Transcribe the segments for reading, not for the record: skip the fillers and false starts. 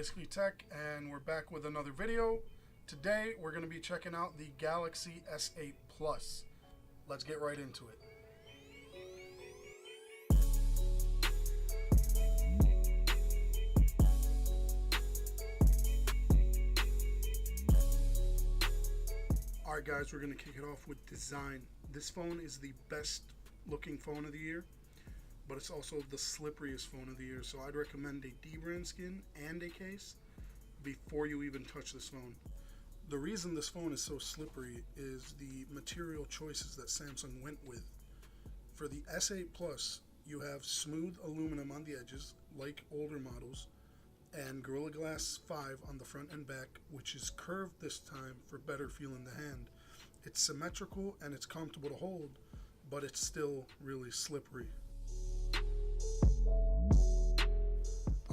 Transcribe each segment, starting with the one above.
Basically Tech, and we're back with another video. Today we're going to be checking out the Galaxy S8 Plus. Let's get right into it. Alright guys, we're going to kick it off with design. This phone is the best looking phone of the year, but it's also the slipperiest phone of the year, so I'd recommend a dbrand skin and a case before you even touch this phone. The reason this phone is so slippery is the material choices that Samsung went with. For the S8 Plus, you have smooth aluminum on the edges, like older models, and Gorilla Glass 5 on the front and back, which is curved this time for better feel in the hand. It's symmetrical and it's comfortable to hold, but it's still really slippery.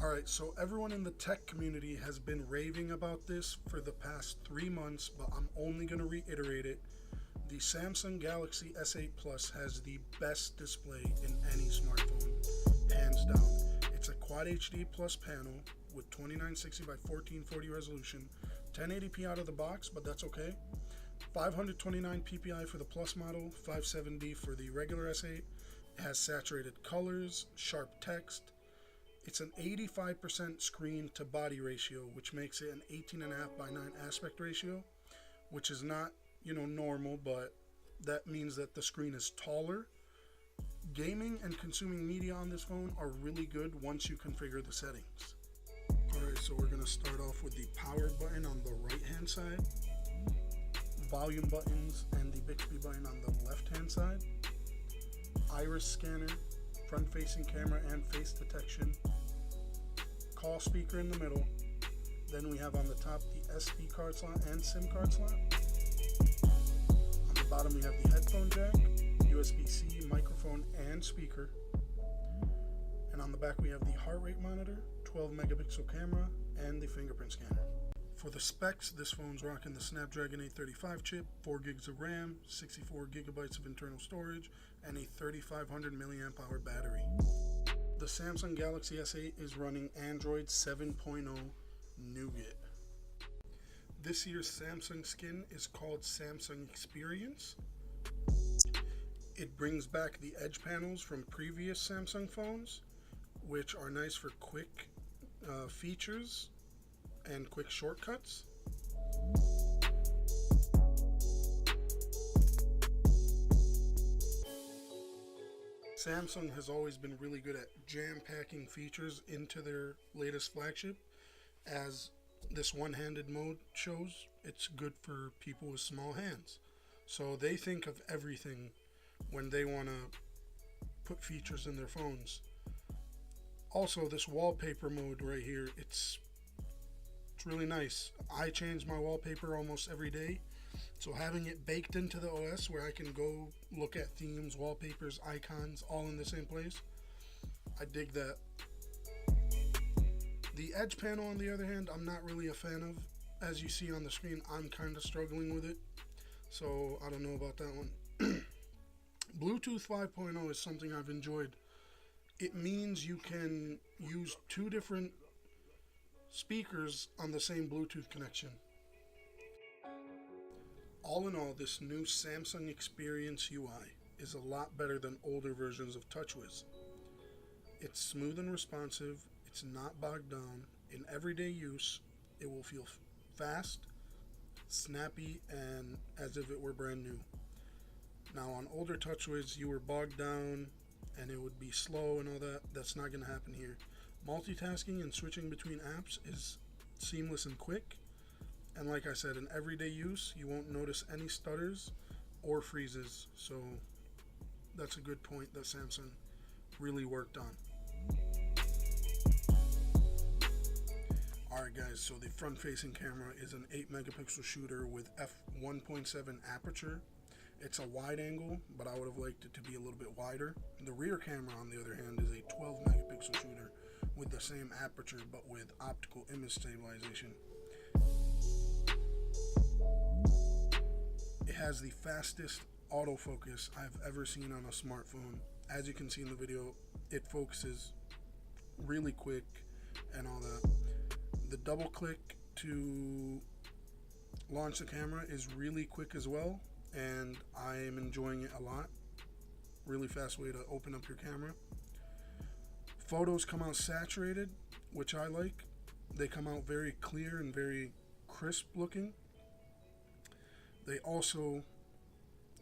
Alright, so everyone in the tech community has been raving about this for the past 3 months, but I'm only going to reiterate it. The Samsung Galaxy S8 Plus has the best display in any smartphone, hands down. It's a Quad HD Plus panel with 2960 by 1440 resolution, 1080p out of the box, but that's okay. 529 ppi for the Plus model, 570 for the regular S8. It has saturated colors, sharp text. It's an 85% screen to body ratio, which makes it an 18.5 by 9 aspect ratio, which is not, normal, but that means that the screen is taller. Gaming and consuming media on this phone are really good once you configure the settings. Alright, so we're going to start off with the power button on the right hand side, volume buttons and the Bixby button on the left hand side, iris scanner, front facing camera and face detection, call speaker in the middle. Then we have on the top the SD card slot and SIM card slot. On the bottom we have the headphone jack, USB-C, microphone and speaker. And on the back we have the heart rate monitor, 12 megapixel camera, and the fingerprint scanner. For the specs, this phone's rocking the Snapdragon 835 chip, 4 gigs of RAM, 64 gigabytes of internal storage, and a 3500 milliamp hour battery. The Samsung Galaxy S8 is running Android 7.0 Nougat. This year's Samsung skin is called Samsung Experience. It brings back the edge panels from previous Samsung phones, which are nice for quick features and quick shortcuts. Samsung has always been really good at jam-packing features into their latest flagship. As this one-handed mode shows, it's good for people with small hands. So they think of everything when they want to put features in their phones. Also, this wallpaper mode right here, it's really nice. I change my wallpaper almost every day, so having it baked into the OS where I can go look at themes, wallpapers, icons all in the same place, I dig that. The edge panel, on the other hand, I'm not really a fan of. As you see on the screen, I'm kind of struggling with it, so I don't know about that one. Bluetooth 5.0 is something I've enjoyed. It means you can use 2 different speakers on the same Bluetooth connection. All in all, this new Samsung Experience UI is a lot better than older versions of TouchWiz. It's smooth and responsive, it's not bogged down. In everyday use, it will feel fast, snappy, and as if it were brand new. Now on older TouchWiz, you were bogged down and it would be slow and all that. That's not going to happen here. Multitasking and switching between apps is seamless and quick. And like I said, in everyday use, you won't notice any stutters or freezes. So that's a good point that Samsung really worked on. Alright guys, so the front-facing camera is an 8 megapixel shooter with f1.7 aperture. It's a wide angle, but I would have liked it to be a little bit wider. The rear camera, on the other hand, is a 12 megapixel shooter with the same aperture but with optical image stabilization. It has the fastest autofocus I've ever seen on a smartphone. As you can see in the video, it focuses really quick and all that. The double click to launch the camera is really quick as well, and I am enjoying it a lot. Really fast way to open up your camera. Photos come out saturated, which I like. They come out very clear and very crisp looking. They also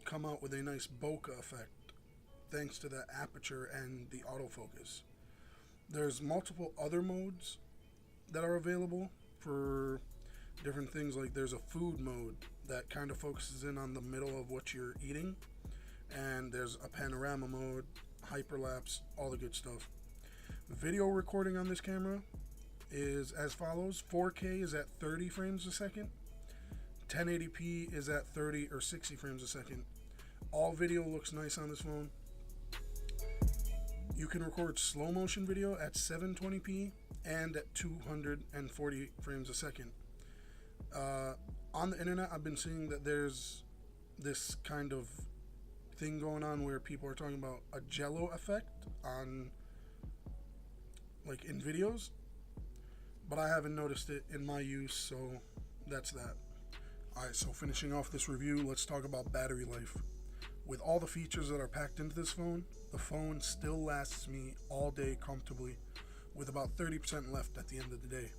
come out with a nice bokeh effect thanks to the aperture and the autofocus. There's multiple other modes that are available for different things. Like there's a food mode that kind of focuses in on the middle of what you're eating, and there's a panorama mode, hyperlapse, all the good stuff. Video recording on this camera is as follows. 4K is at 30 frames a second. 1080p is at 30 or 60 frames a second. All video looks nice on this phone. You can record slow motion video at 720p and at 240 frames a second. On the internet, I've been seeing that there's this kind of thing going on where people are talking about a jello effect on, like, in videos, but I haven't noticed it in my use, so that's that. Alright, so finishing off this review, let's talk about battery life. With all the features that are packed into this phone, the phone still lasts me all day comfortably, with about 30% left at the end of the day.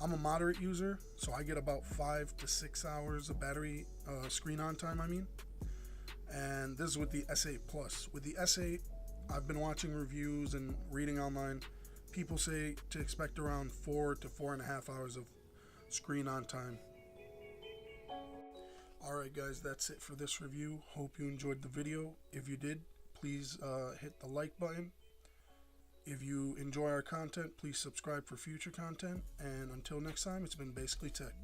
I'm a moderate user, so I get about 5 to 6 hours of battery screen on time, and this is with the S8 Plus. With the S8, I've been watching reviews and reading online. People say to expect around 4 to 4.5 hours of screen on time. Alright guys, that's it for this review. Hope you enjoyed the video. If you did, please hit the like button. If you enjoy our content, please subscribe for future content. And until next time, it's been Basically Tech.